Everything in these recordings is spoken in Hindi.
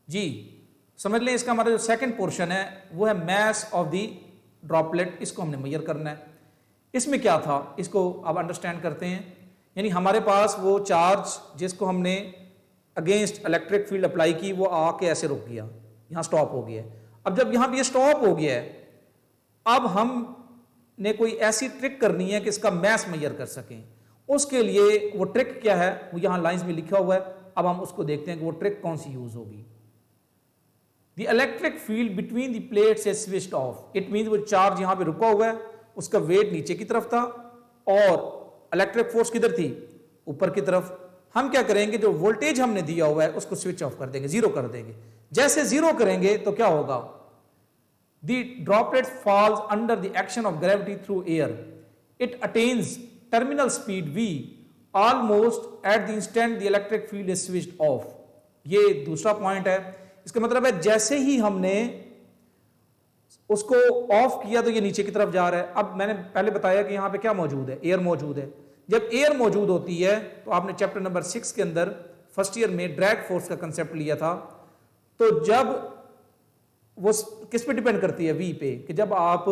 जी समझ लें, इसका हमारा जो सेकंड पोर्शन है वो है मैस ऑफ द ड्रॉपलेट, इसको हमने मेजर करना है। इसमें क्या था इसको अब अंडरस्टैंड करते हैं। यानी हमारे पास वो चार्ज जिसको हमने अगेंस्ट इलेक्ट्रिक फील्ड अप्लाई की वो आके ऐसे रुक गया, यहाँ स्टॉप हो गया है। अब जब यहाँ पे ये स्टॉप हो गया है, अब हमने कोई ऐसी ट्रिक करनी है कि इसका मैस मेजर कर सकें। उसके लिए वो ट्रिक क्या है वो यहाँ लाइंस में लिखा हुआ है। अब हम उसको देखते हैं कि वो ट्रिक कौन सी यूज होगी। The electric field between the plates is switched off. It means वो चार्ज यहाँ पे रुका हुआ है, उसका वेट नीचे की तरफ था और इलेक्ट्रिक फोर्स किधर थी, ऊपर की तरफ। हम क्या करेंगे, जो वोल्टेज हमने दिया हुआ है उसको स्विच ऑफ कर देंगे, जीरो कर देंगे। जैसे जीरो करेंगे तो क्या होगा, the droplet falls under the action of gravity through air. It attains terminal speed v almost at the instant the electric field is switched off. ये दूसरा पॉइंट है। इसका मतलब है जैसे ही हमने उसको ऑफ किया तो ये नीचे की तरफ जा रहा है। अब मैंने पहले बताया कि यहां पे क्या मौजूद है, एयर मौजूद है। जब एयर मौजूद होती है तो आपने चैप्टर नंबर 6 के अंदर फर्स्ट ईयर में ड्रैग फोर्स का कंसेप्ट लिया था। तो जब वो किस पे डिपेंड करती है, वी पे, कि जब आप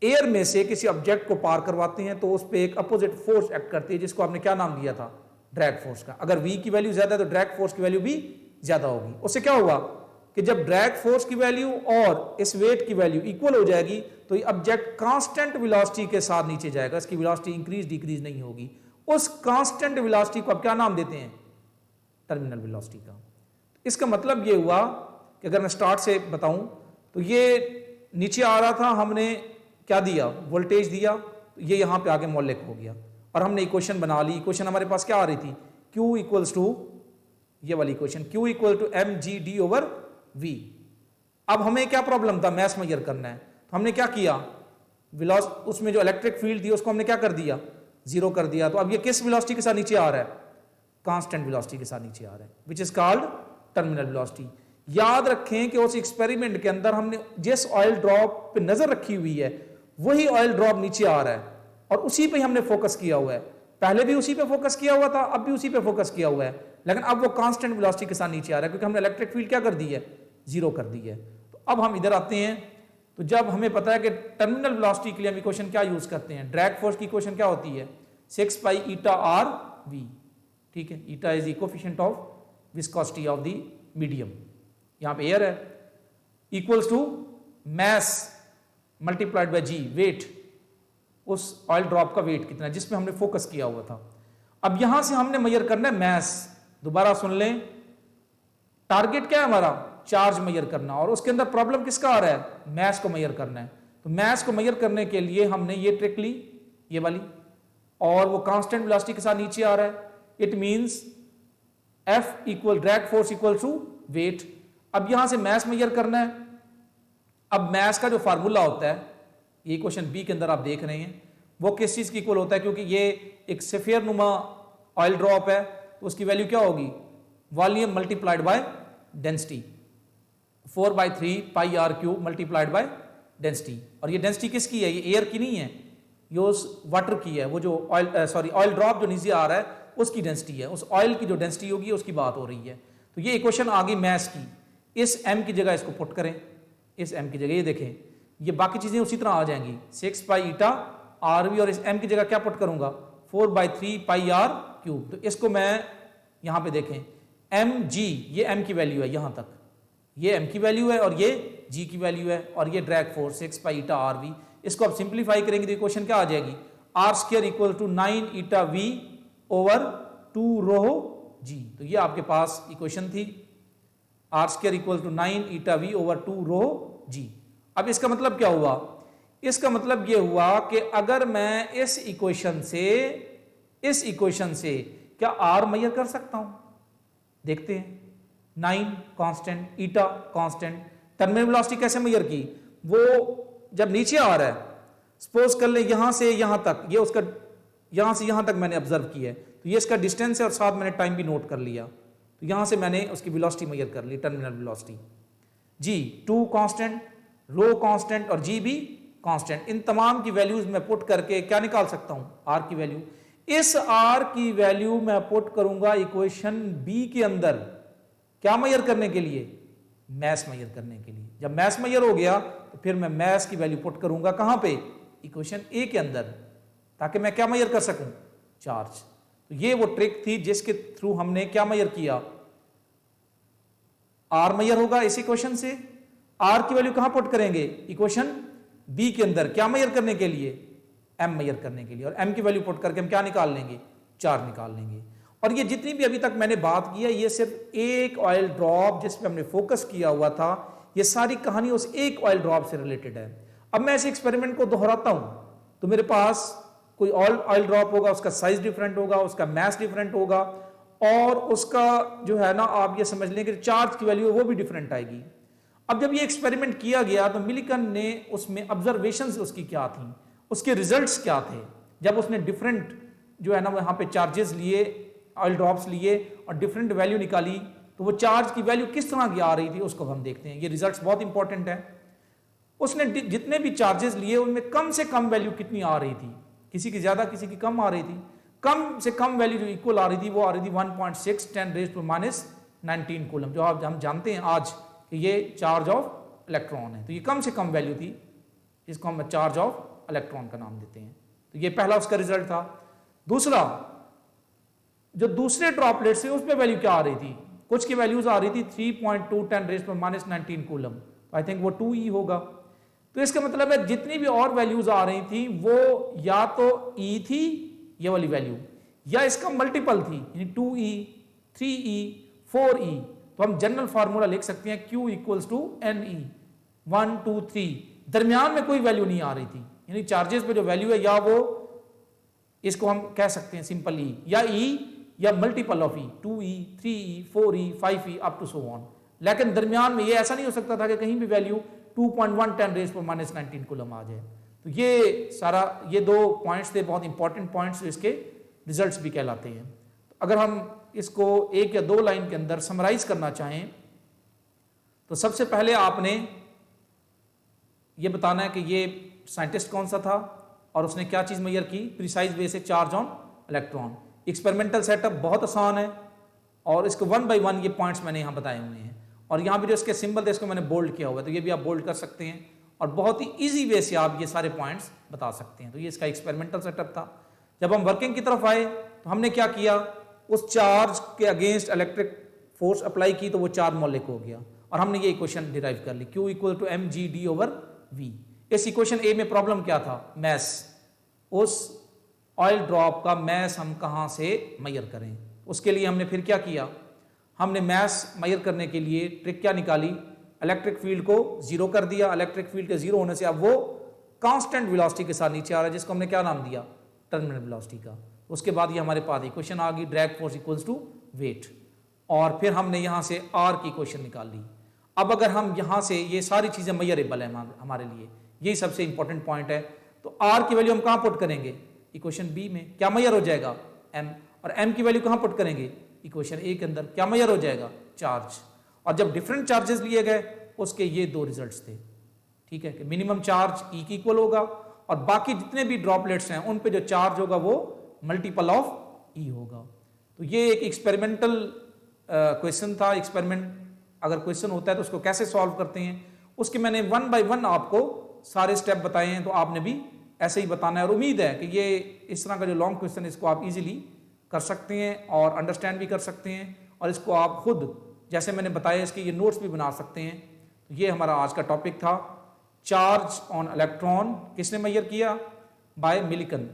एयर में से किसी ऑब्जेक्ट को पार करवाते हैं तो उस पर एक अपोजिट फोर्स एक्ट करती है, जिसको आपने क्या नाम दिया था, ड्रैग फोर्स का। अगर वी की वैल्यू ज्यादा है तो ड्रैग फोर्स की वैल्यू भी ज्यादा होगी। उससे क्या होगा कि जब ड्रैग फोर्स की वैल्यू और इस वेट की वैल्यू इक्वल हो जाएगी तो ये ऑब्जेक्ट कांस्टेंट वेलोसिटी के साथ नीचे जाएगा, इसकी वेलोसिटी इंक्रीज डिक्रीज नहीं होगी। उस कांस्टेंट वेलोसिटी को आप क्या नाम देते हैं, टर्मिनल वेलोसिटी का। इसका मतलब ये हुआ कि अगर मैं स्टार्ट से बताऊं तो ये नीचे आ रहा था, हमने क्या दिया, वोल्टेज दिया, तो ये यहां पे आके मौलिक हो गया और हमने इक्वेशन बना ली। इक्वेशन हमारे पास क्या आ रही थी, Q इक्वल्स टू, ये वाली equation, Q equal to mg/d over v। अब हमें क्या प्रॉब्लम था, मैस मेजर करना है। तो हमने क्या किया, उसमें जो इलेक्ट्रिक फील्ड थी उसको हमने क्या कर दिया, जीरो कर दिया। तो अब ये किस वेलोसिटी के साथ नीचे आ रहा है, कांस्टेंट वेलोसिटी के साथ नीचे आ रहा है, which is called terminal velocity. याद रखें कि उस एक्सपेरिमेंट के अंदर हमने जिस ऑयल ड्रॉप पे नजर रखी हुई है वही ऑयल ड्रॉप नीचे आ रहा है और उसी पे हमने फोकस किया हुआ है। पहले भी उसी पे फोकस किया हुआ था, अब भी उसी पे फोकस किया हुआ है, लेकिन अब वो कांस्टेंट वेलोसिटी के साथ नीचे आ रहा है क्योंकि हमने इलेक्ट्रिक फील्ड क्या कर दी है, जीरो कर दी है। तो अब हम इधर आते हैं। तो जब हमें पता है कि टर्मिनल वेलोसिटी के लिए हम इक्वेशन क्या यूज करते हैं, ड्रैग फोर्स की इक्वेशन क्या होती है, 6 पाई ईटा आर वी। ठीक है, eta is the coefficient of viscosity of the medium, यहां पे एयर है, equals to mass multiplied by G, weight, उस ऑयल ड्रॉप का वेट कितना है जिसमें हमने फोकस किया हुआ था। अब यहां से हमने मेजर करना है मैस। दोबारा सुन लें, टारगेट क्या है हमारा, चार्ज मेजर करना, और उसके अंदर प्रॉब्लम किसका आ रहा है, मैस को मेजर करना है। तो मैस को मेजर करने के लिए हमने ये ट्रिक ली, ये वाली, और वो कांस्टेंट वेलोसिटी के साथ नीचे आ रहा है। It means F equal drag force equal to weight. अब यहां से मैस मेजर करना है। अब मैस का जो फार्मूला होता है, ये क्वेश्चन बी के अंदर आप देख रहे हैं, वो किस चीज की इक्वल होता है, क्योंकि ये एक सफेयर नुमा ऑयल ड्रॉप है तो उसकी वैल्यू क्या होगी, volume multiplied by density, 4/3 pi R cube multiplied by density. और ये डेंसिटी किसकी है, ये एयर की नहीं है, ये उस वाटर की है। वो जो ऑयल ड्रॉप जो नीचे आ रहा है उसकी डेंसिटी है, उस ऑयल की जो डेंसिटी होगी उसकी बात हो रही है। तो ये इक्वेशन आ गई मैस की। इस m की जगह इसको पुट करें, इस m की जगह, ये देखें ये बाकी चीजें उसी तरह आ जाएंगी, 6 पाई ईटा आर वी, और इस m की जगह क्या पुट करूंगा, 4/3 पाई आर क्यूब। तो इसको मैं यहां पे देखें, mg, ये m की वैल्यू है, यहां तक ये m की वैल्यू है और ये g की वैल्यू है, और ये drag force 6 pi eta R V. इसको आप सिंप्लीफाई करेंगे तो इक्वेशन क्या आ जाएगी, r² equal to 9 eta V over 2 rho g। तो ये आपके पास इक्वेशन थी, r² equal to 9 eta V over 2 rho g। अब इसका मतलब क्या हुआ, इसका मतलब ये हुआ कि अगर मैं इस इक्वेशन से क्या r मेजर कर सकता हूं, देखते हैं। 9 कांस्टेंट, ईटा कांस्टेंट, टर्मिनल वेलोसिटी कैसे मेजर की, वो जब नीचे आ रहा है, सपोज कर ले यहां से यहां तक, ये उसका यहां से यहां तक मैंने ऑब्जर्व किया है, तो ये इसका डिस्टेंस है और साथ मैंने टाइम भी नोट कर लिया। तो यहां से मैंने उसकी वेलोसिटी मेजर कर ली, टर्मिनल वेलोसिटी। जी 2 कांस्टेंट, रो कांस्टेंट और जी भी कांस्टेंट, इन तमाम की वैल्यूज मैं पुट करके क्या निकाल सकता हूं, आर की वैल्यू। इस आर की वैल्यू मैं पुट करूंगा इक्वेशन बी के अंदर, क्या मेजर करने के लिए? मैस मेजर करने के लिए। जब मैस मेजर हो गया तो फिर मैं मैस की वैल्यू पुट करूंगा कहां पे? इक्वेशन ए के अंदर, ताकि मैं क्या मेजर कर सकूं? चार्ज। तो ये वो ट्रिक थी जिसके थ्रू हमने क्या मेजर किया? आर मेजर होगा इस इक्वेशन से। आर की वैल्यू कहां पुट करेंगे? इक्वेशन बी के अंदर। क्या मेजर करने के लिए? एम मेजर करने के लिए। और एम की वैल्यू पुट करके हम क्या निकाल लेंगे? चार्ज निकाल लेंगे। और ये जितनी भी अभी तक मैंने बात की है, ये सिर्फ एक ऑयल ड्रॉप जिस पे हमने फोकस किया हुआ था, ये सारी कहानी उस एक ऑयल ड्रॉप से रिलेटेड है। अब मैं इस एक्सपेरिमेंट को दोहराता हूं, तो मेरे पास कोई ऑयल ड्रॉप होगा, उसका साइज डिफरेंट होगा, उसका मैस डिफरेंट होगा, और उसका जो है ना, आप ये समझ लें कि चार्ज की वैल्यू वो भी डिफरेंट आएगी। अब जब ये एक्सपेरिमेंट किया गया तो मिलिकन ने उसमें ऑब्जर्वेशंस उसकी क्या थी, उसके रिजल्ट्स क्या थे, जब उसने डिफरेंट जो है ना वहां पे चार्जेस लिए, ऑयल ड्रॉप्स लिए और डिफरेंट वैल्यू निकाली, तो वो चार्ज की वैल्यू किस तरह की आ रही थी उसको हम देखते हैं। ये रिजल्ट्स बहुत इंपॉर्टेंट है। उसने जितने भी चार्जेस लिए उनमें कम से कम वैल्यू कितनी आ रही थी? किसी की ज्यादा, किसी की कम आ रही थी। कम से कम वैल्यू जो इक्वल आ रही थी वो आ रही थी 1.6 10⁻⁻19 कूलम, जो आप हम जानते हैं आज कि ये चार्ज ऑफ इलेक्ट्रॉन है। तो ये कम से कम वैल्यू थी, जिसको हम चार्ज ऑफ इलेक्ट्रॉन का नाम देते हैं। तो ये पहला उसका रिजल्ट था। दूसरा, जो दूसरे ड्रॉपलेट से उसमें वैल्यू क्या आ रही थी? कुछ की वैल्यूज आ रही थी 3.2 10⁻⁻19 कूलम, तो आई थिंक वो 2e होगा। तो इसका मतलब है जितनी भी और वैल्यूज आ रही थी वो या तो e थी ये वाली वैल्यू, या इसका मल्टीपल थी, यानी 2e 3e 4e। तो हम जनरल फार्मूला लिख सकते हैं Q इक्वल्स टू NE 1 2 3। दरमियान में कोई वैल्यू नहीं आ रही थी, यानी चार्जेस पे जो वैल्यू है या वो, इसको हम कह सकते हैं सिंपल E, या E या multiple of E 2e 3e 4e 5e up to so on. लेकिन दरमियान में ये ऐसा नहीं हो सकता था कि कहीं भी वैल्यू 2.1 10⁻⁻19 कूलम आ जाए। तो ये सारा, ये दो पॉइंट्स थे बहुत इंपॉर्टेंट पॉइंट्स, जो इसके रिजल्ट्स भी कहलाते हैं। तो अगर हम इसको एक या दो लाइन के अंदर समराइज करना चाहें तो सबसे पहले आपने ये बताना है कि ये साइंटिस्ट कौन सा था और उसने क्या चीज मेजर की? Precise basic charge on electron. Experimental setup बहुत आसान है और इसको 1 बाय 1 ये पॉइंट्स मैंने यहाँ बताए हुए हैं। और यहाँ भी जो इसके सिंबल थे इसको मैंने बोल्ड किया हुआ है, तो ये भी आप बोल्ड कर सकते हैं और बहुत ही इजी वे से आप ये सारे पॉइंट्स बता सकते हैं। तो ये इसका एक्सपेरिमेंटल सेटअप था। जब हम वर्किंग की तरफ आए तो हमने क्या किया? उस चार्ज के अगेंस्ट इलेक्ट्रिक फोर्स अप्लाई की तो वो चार्ज मॉलिक्यूल हो गया और हमने ये इक्वेशन डिराइव कर ली, Q इक्वल टू mg/d/v। इस इक्वेशन ए में प्रॉब्लम क्या था? मैस। उस ऑयल ड्रॉप का मैस हम कहां से मेजर करें? उसके लिए हमने फिर क्या किया? हमने मैस मेजर करने के लिए ट्रिक क्या निकाली? इलेक्ट्रिक फील्ड को जीरो कर दिया। इलेक्ट्रिक फील्ड के जीरो होने से अब वो कांस्टेंट वेलोसिटी के साथ नीचे आ रहा है, जिसको हमने क्या नाम दिया? टर्मिनल वेलोसिटी का। उसके बाद ये हमारे पास इक्वेशन आ गई, drag force equals to weight. और फिर हमने यहां से आर की इक्वेशन निकाल ली। अब अगर हम यहां से, ये सारी चीजें मेजरेबल है हमारे लिए, यही सबसे इंपॉर्टेंट पॉइंट है। तो आर की वैल्यू हम कहां पुट करेंगे? इक्वेशन बी में। क्या मेजर हो जाएगा? एम। और एम की वैल्यू कहां पुट करेंगे? इक्वेशन ए के अंदर। क्या मेजर हो जाएगा? चार्ज। और जब डिफरेंट चार्जेस लिए गए उसके ये दो रिजल्ट्स थे, ठीक है, कि मिनिमम चार्ज ई की इक्वल होगा और बाकी जितने भी ड्रॉपलेट्स हैं उन पे जो चार्ज होगा वो मल्टीपल ऑफ ई होगा। तो ये एक एक्सपेरिमेंटल क्वेश्चन था। एक्सपेरिमेंट अगर क्वेश्चन होता है तो उसको कैसे सॉल्व करते हैं उसके मैंने 1 बाय 1 आपको सारे स्टेप बताए हैं, तो आपने भी ऐसे ही बताना है। और उम्मीद है कि ये इस तरह का जो लॉन्ग क्वेश्चन इसको आप इजीली कर सकते हैं और अंडरस्टैंड भी कर सकते हैं और इसको आप खुद जैसे मैंने बताया इसके ये नोट्स भी बना सकते हैं। तो ये हमारा आज का टॉपिक था, चार्ज ऑन इलेक्ट्रॉन किसने मेजर किया? By Millikan.